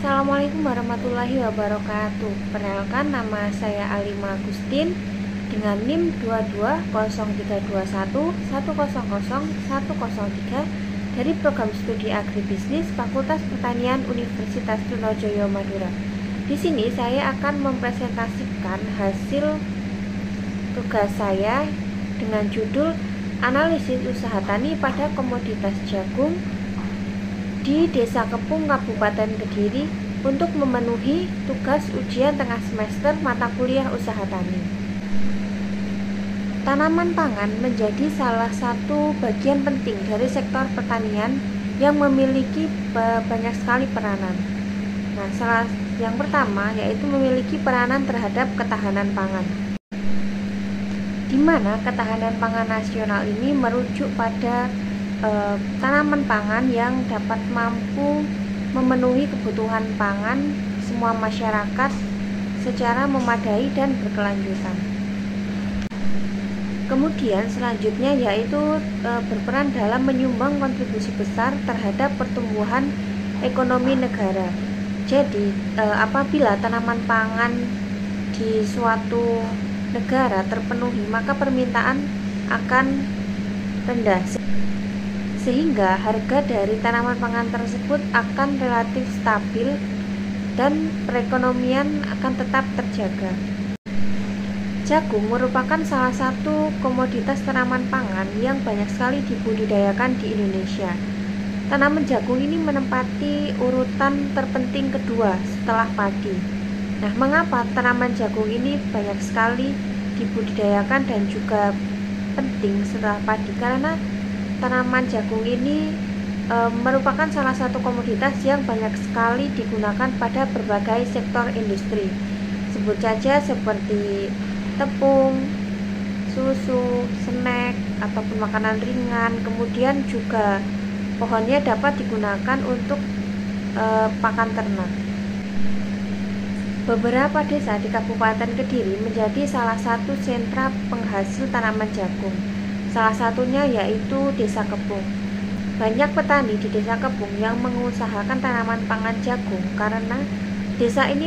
Assalamualaikum warahmatullahi wabarakatuh. Perkenalkan, nama saya Alima Agustin dengan NIM 22031100103 dari program studi agribisnis Fakultas Pertanian Universitas Trunojoyo Madura. Di sini saya akan mempresentasikan hasil tugas saya dengan judul Analisis Usaha Tani pada Komoditas Jagung di Desa Kepung, Kabupaten Kediri untuk memenuhi tugas ujian tengah semester mata kuliah usaha tani. Tanaman pangan menjadi salah satu bagian penting dari sektor pertanian yang memiliki banyak sekali peranan. Nah, yang pertama yaitu memiliki peranan terhadap ketahanan pangan, di mana ketahanan pangan nasional ini merujuk pada tanaman pangan yang dapat mampu memenuhi kebutuhan pangan semua masyarakat secara memadai dan berkelanjutan. Kemudian selanjutnya yaitu berperan dalam menyumbang kontribusi besar terhadap pertumbuhan ekonomi negara. Jadi apabila tanaman pangan di suatu negara terpenuhi, maka permintaan akan rendah, sehingga harga dari tanaman pangan tersebut akan relatif stabil dan perekonomian akan tetap terjaga. Jagung merupakan salah satu komoditas tanaman pangan yang banyak sekali dibudidayakan di Indonesia. Tanaman jagung ini menempati urutan terpenting kedua setelah padi. Nah, mengapa tanaman jagung ini banyak sekali dibudidayakan dan juga penting setelah padi? Karena tanaman jagung ini merupakan salah satu komoditas yang banyak sekali digunakan pada berbagai sektor industri. Sebut saja seperti tepung, susu, snack, ataupun makanan ringan. Kemudian juga pohonnya dapat digunakan untuk pakan ternak. Beberapa desa di Kabupaten Kediri menjadi salah satu sentra penghasil tanaman jagung. Salah satunya yaitu Desa Kepung. Banyak petani di Desa Kepung yang mengusahakan tanaman pangan jagung karena desa ini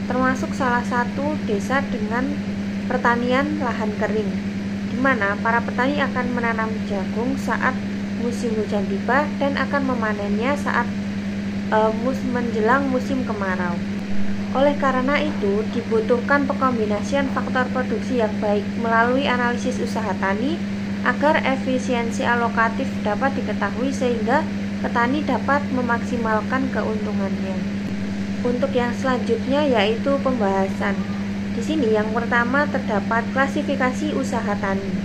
termasuk salah satu desa dengan pertanian lahan kering, di mana para petani akan menanam jagung saat musim hujan tiba dan akan memanennya saat menjelang musim kemarau. Oleh karena itu, dibutuhkan pengombinasian faktor produksi yang baik melalui analisis usaha tani agar efisiensi alokatif dapat diketahui sehingga petani dapat memaksimalkan keuntungannya. Untuk yang selanjutnya yaitu pembahasan. Di sini yang pertama terdapat klasifikasi usaha tani.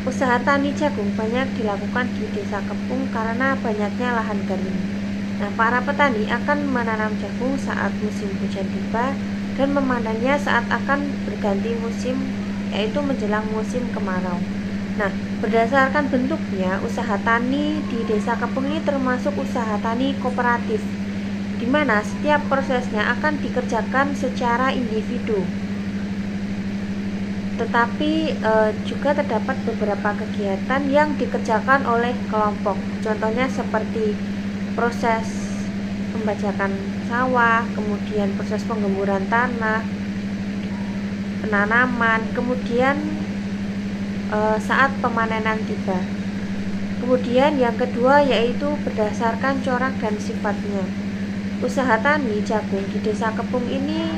Usaha tani jagung banyak dilakukan di Desa Kepung karena banyaknya lahan kering. Nah, para petani akan menanam jagung saat musim hujan tiba dan memanennya saat akan berganti musim, yaitu menjelang musim kemarau. Nah, berdasarkan bentuknya, usaha tani di Desa Kepung ini termasuk usaha tani kooperatif, di mana setiap prosesnya akan dikerjakan secara individu. Tetapi juga terdapat beberapa kegiatan yang dikerjakan oleh kelompok. Contohnya seperti proses pembajakan sawah, kemudian proses penggemburan tanah, penanaman, kemudian saat pemanenan tiba. Kemudian yang kedua yaitu berdasarkan corak dan sifatnya. Usaha tani jagung di Desa Kepung ini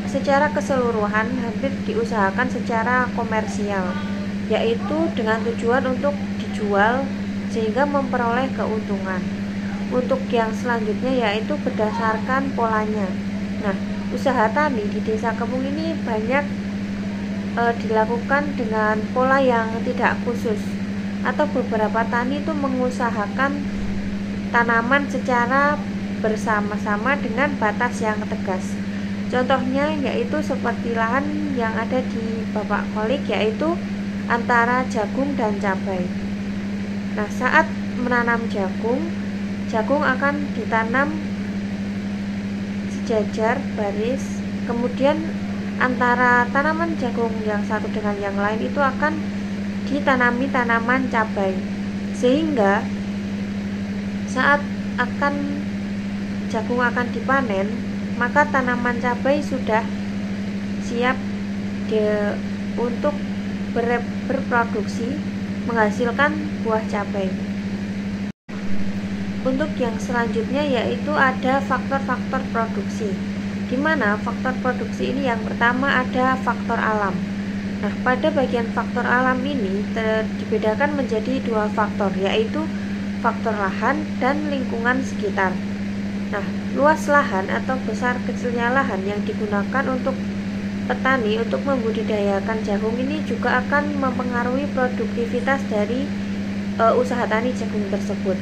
secara keseluruhan hampir diusahakan secara komersial, yaitu dengan tujuan untuk dijual sehingga memperoleh keuntungan. Untuk yang selanjutnya yaitu berdasarkan polanya. Nah, usaha tani di Desa Kepung ini banyak dilakukan dengan pola yang tidak khusus, atau beberapa tani itu mengusahakan tanaman secara bersama-sama dengan batas yang tegas. Contohnya yaitu seperti lahan yang ada di Bapak Kholik, yaitu antara jagung dan cabai. Nah, saat menanam jagung akan ditanam sejajar baris, kemudian antara tanaman jagung yang satu dengan yang lain itu akan ditanami tanaman cabai, sehingga saat jagung akan dipanen, maka tanaman cabai sudah siap untuk berproduksi menghasilkan buah cabai. Untuk yang selanjutnya yaitu ada faktor-faktor produksi, di mana faktor produksi ini yang pertama ada faktor alam. Nah, pada bagian faktor alam ini dibedakan menjadi dua faktor, yaitu faktor lahan dan lingkungan sekitar. Nah, luas lahan atau besar kecilnya lahan yang digunakan untuk petani untuk membudidayakan jagung ini juga akan mempengaruhi produktivitas dari usaha tani jagung tersebut.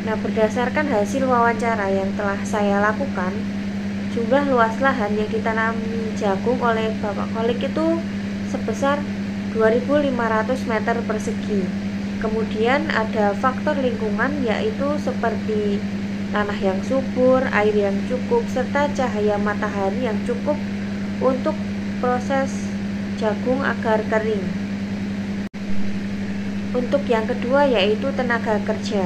Nah, berdasarkan hasil wawancara yang telah saya lakukan, jumlah luas lahan yang ditanami jagung oleh Bapak Kholik itu sebesar 2.500 meter persegi. Kemudian ada faktor lingkungan yaitu seperti tanah yang subur, air yang cukup, serta cahaya matahari yang cukup untuk proses jagung agar kering. Untuk yang kedua yaitu tenaga kerja.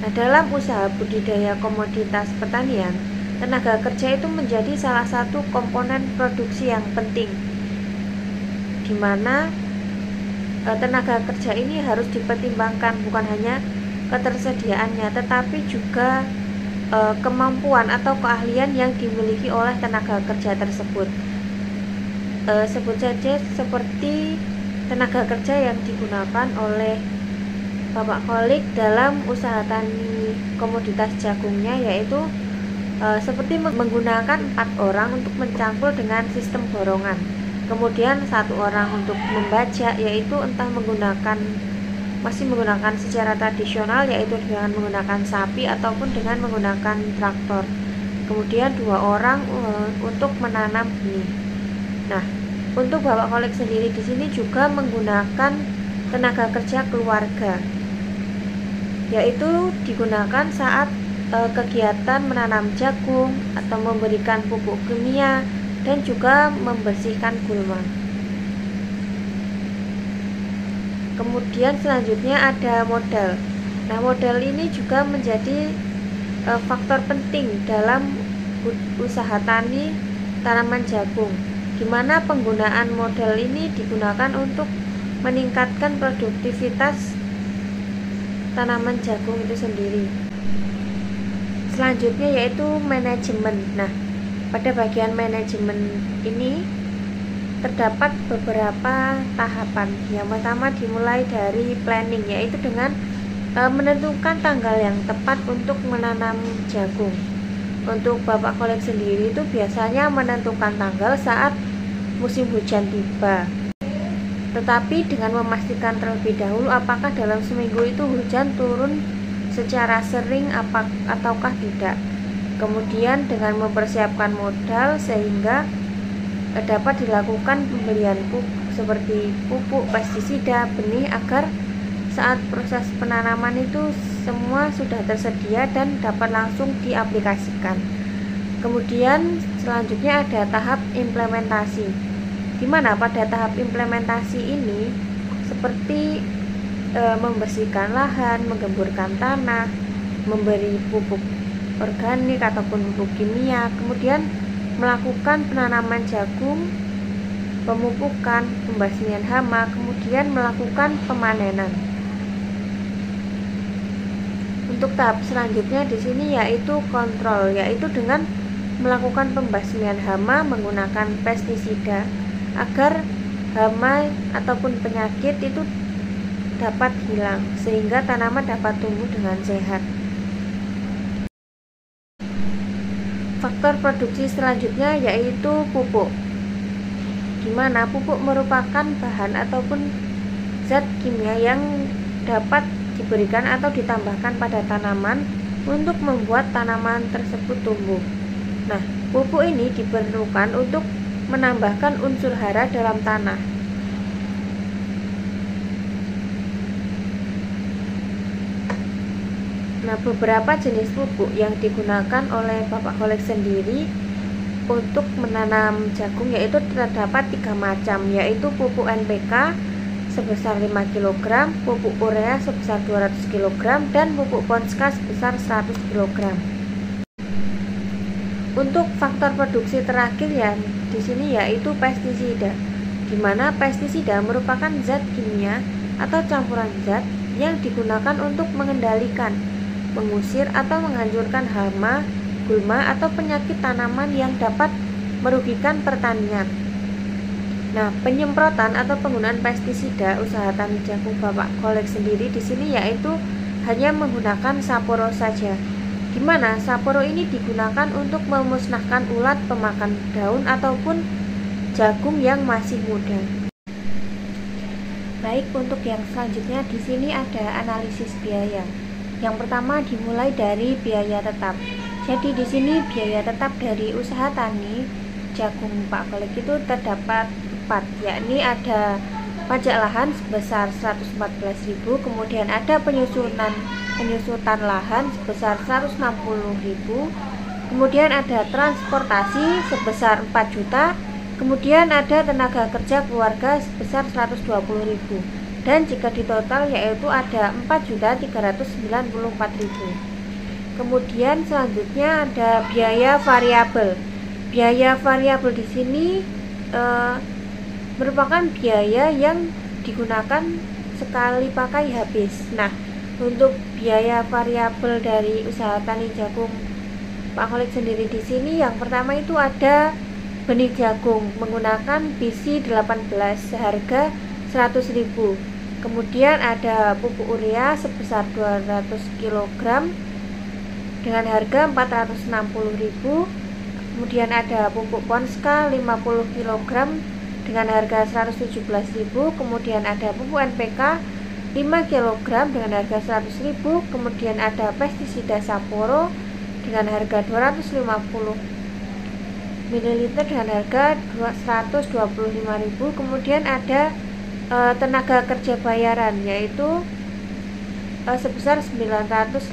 Nah, dalam usaha budidaya komoditas pertanian, tenaga kerja itu menjadi salah satu komponen produksi yang penting, di mana tenaga kerja ini harus dipertimbangkan bukan hanya ketersediaannya, tetapi juga kemampuan atau keahlian yang dimiliki oleh tenaga kerja tersebut. Sebut saja seperti tenaga kerja yang digunakan oleh Bapak Kholik dalam usaha tani komoditas jagungnya, yaitu seperti menggunakan 4 orang untuk mencangkul dengan sistem borongan. Kemudian 1 orang untuk membajak, yaitu entah masih menggunakan secara tradisional, yaitu dengan menggunakan sapi ataupun dengan menggunakan traktor. Kemudian 2 orang untuk menanam benih. Nah, untuk Bapak Kholik sendiri di sini juga menggunakan tenaga kerja keluarga, yaitu digunakan saat kegiatan menanam jagung atau memberikan pupuk kimia dan juga membersihkan gulma. Kemudian selanjutnya ada modal. Nah, modal ini juga menjadi faktor penting dalam usaha tani tanaman jagung, di mana penggunaan modal ini digunakan untuk meningkatkan produktivitas tanaman jagung itu sendiri. Selanjutnya yaitu manajemen. Nah, pada bagian manajemen ini terdapat beberapa tahapan. Yang pertama dimulai dari planning, yaitu dengan menentukan tanggal yang tepat untuk menanam jagung. Untuk Bapak Kholik sendiri itu biasanya menentukan tanggal saat musim hujan tiba, tetapi dengan memastikan terlebih dahulu apakah dalam seminggu itu hujan turun secara sering ataukah tidak. Kemudian dengan mempersiapkan modal sehingga dapat dilakukan pembelian pupuk seperti pupuk, pestisida, benih agar saat proses penanaman itu semua sudah tersedia dan dapat langsung diaplikasikan. Kemudian selanjutnya ada tahap implementasi, di mana pada tahap implementasi ini seperti membersihkan lahan, menggemburkan tanah, memberi pupuk organik ataupun pupuk kimia, kemudian melakukan penanaman jagung, pemupukan, pembasmian hama, kemudian melakukan pemanenan. Untuk tahap selanjutnya di sini yaitu kontrol, yaitu dengan melakukan pembasmian hama menggunakan pestisida agar hama ataupun penyakit itu dapat hilang sehingga tanaman dapat tumbuh dengan sehat. Faktor produksi selanjutnya yaitu pupuk, di mana pupuk merupakan bahan ataupun zat kimia yang dapat diberikan atau ditambahkan pada tanaman untuk membuat tanaman tersebut tumbuh. Nah, pupuk ini diperlukan untuk menambahkan unsur hara dalam tanah. Nah, beberapa jenis pupuk yang digunakan oleh Bapak Kholek sendiri untuk menanam jagung yaitu terdapat 3 macam, yaitu pupuk NPK sebesar 5 kg, pupuk urea sebesar 200 kg, dan pupuk Ponska sebesar 100 kg. Untuk faktor produksi terakhir yang di sini yaitu pestisida, di mana pestisida merupakan zat kimia atau campuran zat yang digunakan untuk mengendalikan, mengusir atau menghancurkan hama, gulma atau penyakit tanaman yang dapat merugikan pertanian. Nah, penyemprotan atau penggunaan pestisida usaha tani jagung Bapak Kholek sendiri di sini yaitu hanya menggunakan Saporo saja, di mana Saporo ini digunakan untuk memusnahkan ulat pemakan daun ataupun jagung yang masih muda. Baik, untuk yang selanjutnya di sini ada analisis biaya. Yang pertama dimulai dari biaya tetap. Jadi di sini biaya tetap dari usaha tani jagung Pak Kholek itu terdapat 4, yakni ada pajak lahan sebesar 114.000, kemudian ada penyusutan lahan sebesar 160.000, kemudian ada transportasi sebesar 4 juta, kemudian ada tenaga kerja keluarga sebesar 120.000, dan jika ditotal yaitu ada 4.394.000. Kemudian selanjutnya ada biaya variabel. Biaya variabel di sini merupakan biaya yang digunakan sekali pakai habis. Nah, untuk biaya variabel dari usaha tani jagung Pak Kholek sendiri di sini yang pertama itu ada benih jagung menggunakan biji 18 seharga 100.000. Kemudian ada pupuk urea sebesar 200 kg dengan harga 460.000. Kemudian ada pupuk Ponska 50 kg dengan harga 117.000. Kemudian ada pupuk NPK 5 kg dengan harga 100.000. Kemudian ada pestisida Saporo dengan harga 250 ml dengan harga 125.000. Kemudian ada tenaga kerja bayaran yaitu sebesar 980.000.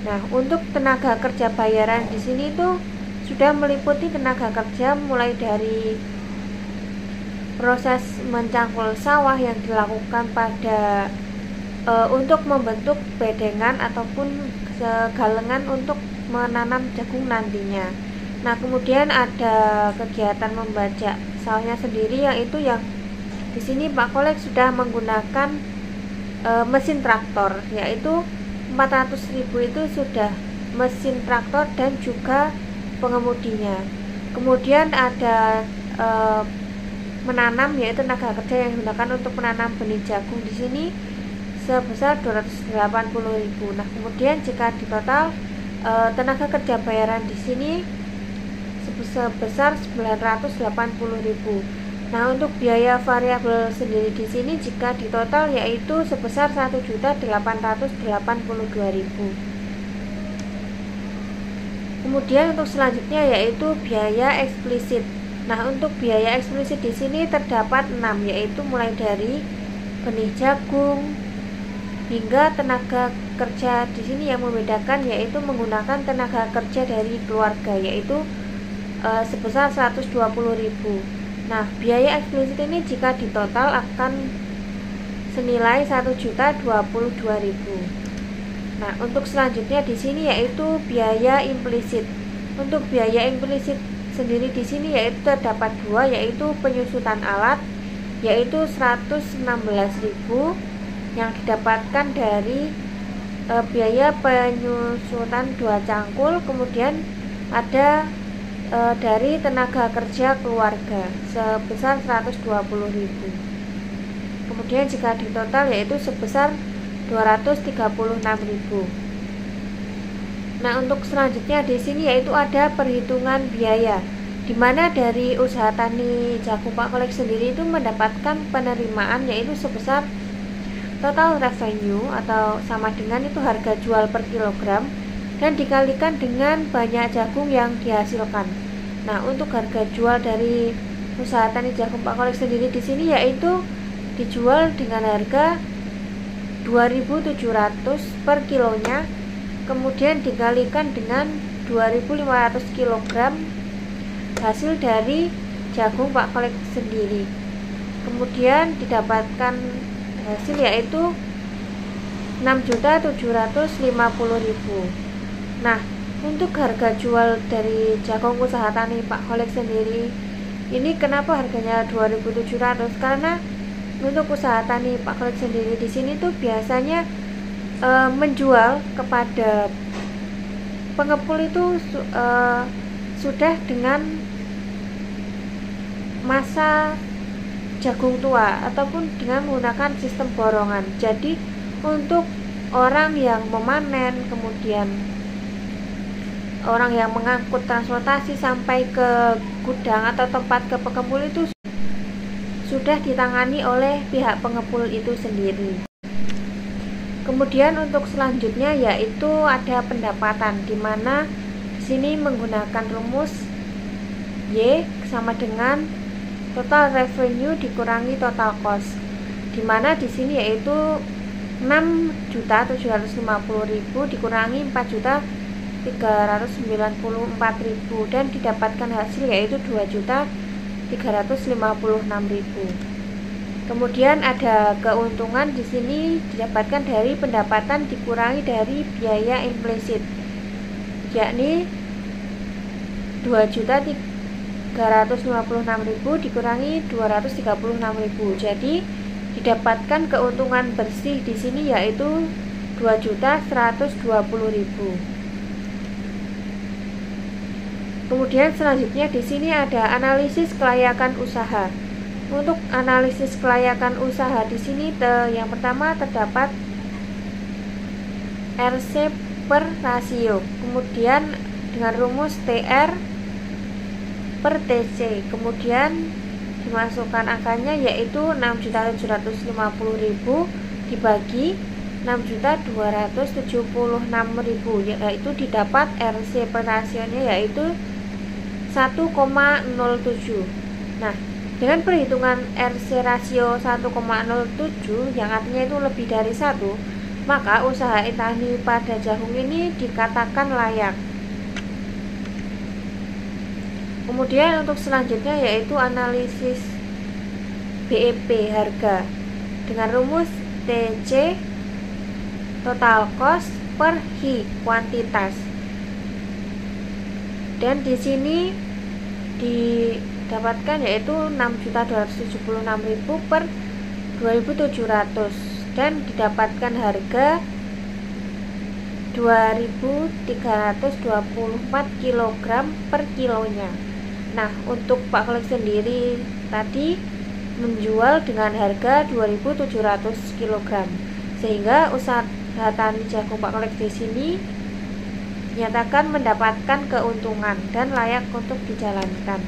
Nah, untuk tenaga kerja bayaran di sini itu sudah meliputi tenaga kerja mulai dari proses mencangkul sawah yang dilakukan pada untuk membentuk bedengan ataupun segalengan untuk menanam jagung nantinya. Nah, kemudian ada kegiatan membajak sawahnya sendiri, yaitu yang di sini Pak Kholek sudah menggunakan mesin traktor, yaitu 400.000 itu sudah mesin traktor dan juga pengemudinya. Kemudian ada menanam, yaitu tenaga kerja yang digunakan untuk menanam benih jagung di sini sebesar 280.000. Nah, kemudian jika ditotal tenaga kerja bayaran di sini sebesar 980.000. Nah, untuk biaya variabel sendiri di sini jika ditotal yaitu sebesar 1.882.000. Kemudian untuk selanjutnya yaitu biaya eksplisit. Nah, untuk biaya eksplisit di sini terdapat 6, yaitu mulai dari benih jagung hingga tenaga kerja. Di sini yang membedakan yaitu menggunakan tenaga kerja dari keluarga, yaitu sebesar 120.000. Nah, biaya eksplisit ini jika ditotal akan senilai 1.022.000. Nah, untuk selanjutnya di sini yaitu biaya implisit. Untuk biaya implisit sendiri di sini yaitu terdapat 2, yaitu penyusutan alat, yaitu 116.000 yang didapatkan dari biaya penyusutan 2 cangkul. Kemudian ada dari tenaga kerja keluarga sebesar 120.000. Kemudian jika ditotal yaitu sebesar 236.000. Nah, untuk selanjutnya di sini yaitu ada perhitungan biaya, di mana dari usaha tani jagung Pak Kolek sendiri itu mendapatkan penerimaan yaitu sebesar total revenue atau sama dengan itu harga jual per kilogram dan dikalikan dengan banyak jagung yang dihasilkan. Nah, untuk harga jual dari usaha tani jagung Pak Kolek sendiri di sini yaitu dijual dengan harga 2.700 per kilonya, kemudian dikalikan dengan 2.500 kg hasil dari jagung Pak Kolek sendiri. Kemudian didapatkan hasil yaitu 6.750.000. Nah, untuk harga jual dari jagung usaha tani Pak Kolek sendiri ini kenapa harganya 2.700? Karena untuk usaha tani Pak Kolek sendiri di sini tuh biasanya menjual kepada pengepul itu sudah dengan masa jagung tua ataupun dengan menggunakan sistem borongan. Jadi untuk orang yang memanen, kemudian orang yang mengangkut transportasi sampai ke gudang atau tempat ke pengepul itu sudah ditangani oleh pihak pengepul itu sendiri. Kemudian untuk selanjutnya yaitu ada pendapatan, di mana di sini menggunakan rumus Y sama dengan total revenue dikurangi total cost, di mana di sini yaitu 6.750.000 dikurangi 4.394.000 dan didapatkan hasil yaitu 2.356.000. Kemudian ada keuntungan di sini didapatkan dari pendapatan dikurangi dari biaya implisit, yakni 2.356.000 dikurangi 236.000. Jadi didapatkan keuntungan bersih di sini yaitu 2.120.000. Kemudian selanjutnya di sini ada analisis kelayakan usaha. Untuk analisis kelayakan usaha di sini yang pertama terdapat RC per rasio, kemudian dengan rumus TR per TC, kemudian dimasukkan angkanya yaitu 6.750.000 dibagi 6.276.000, yaitu didapat RC per rasionya yaitu 1,07. Nah, dengan perhitungan RC rasio 1,07 yang artinya itu lebih dari 1, maka usaha tani pada jagung ini dikatakan layak. Kemudian untuk selanjutnya yaitu analisis BEP harga dengan rumus TC total cost per Hi kuantitas. Dan di sini didapatkan yaitu 6.276.000 per 2.700 dan didapatkan harga 2.324 kg per kilonya. Nah, untuk Pak Kolek sendiri tadi menjual dengan harga 2.700 kg, sehingga usaha tani jagung Pak Kolek di sini dinyatakan mendapatkan keuntungan dan layak untuk dijalankan.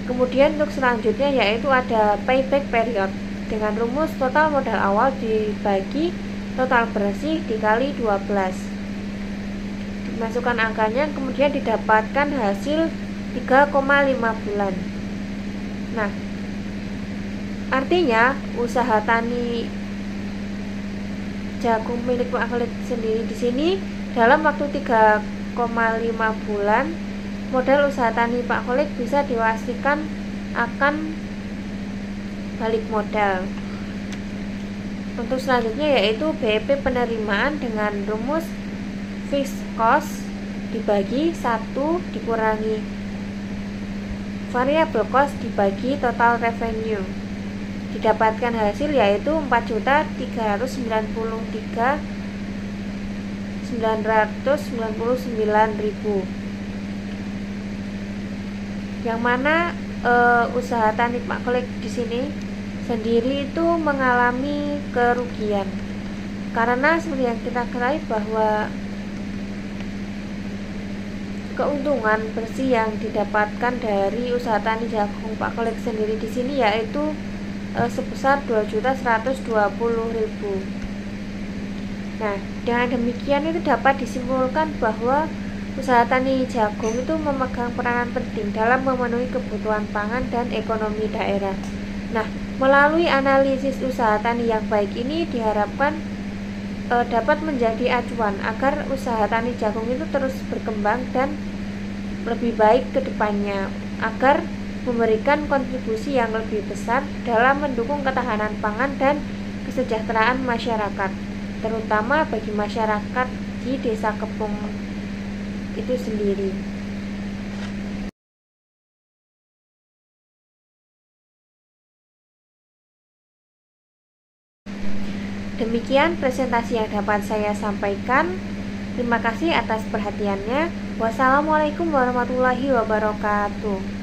Kemudian untuk selanjutnya yaitu ada payback period dengan rumus total modal awal dibagi total bersih dikali 12. Dimasukkan angkanya, kemudian didapatkan hasil 3,5 bulan. Nah, artinya usaha tani jagung milik Pak Khalid sendiri di sini dalam waktu 3,5 bulan modal usaha tani Pak Khalid bisa diwastikan akan balik modal. Untuk selanjutnya yaitu BEP penerimaan dengan rumus fixed cost dibagi 1 dikurangi variable cost dibagi total revenue. Didapatkan hasil yaitu 4.393.999.000. Yang mana usaha tani Pak Khalid di sini sendiri itu mengalami kerugian karena seperti yang kita ketahui bahwa keuntungan bersih yang didapatkan dari usaha tani jagung Pak Khalid sendiri di sini yaitu sebesar 2.120.000. Nah, dengan demikian itu dapat disimpulkan bahwa usaha tani jagung itu memegang peranan penting dalam memenuhi kebutuhan pangan dan ekonomi daerah. Nah, melalui analisis usaha tani yang baik ini diharapkan dapat menjadi acuan agar usaha tani jagung itu terus berkembang dan lebih baik ke depannya, agar memberikan kontribusi yang lebih besar dalam mendukung ketahanan pangan dan kesejahteraan masyarakat, terutama bagi masyarakat di Desa Kepung itu sendiri. Demikian presentasi yang dapat saya sampaikan. Terima kasih atas perhatiannya. Wassalamualaikum warahmatullahi wabarakatuh.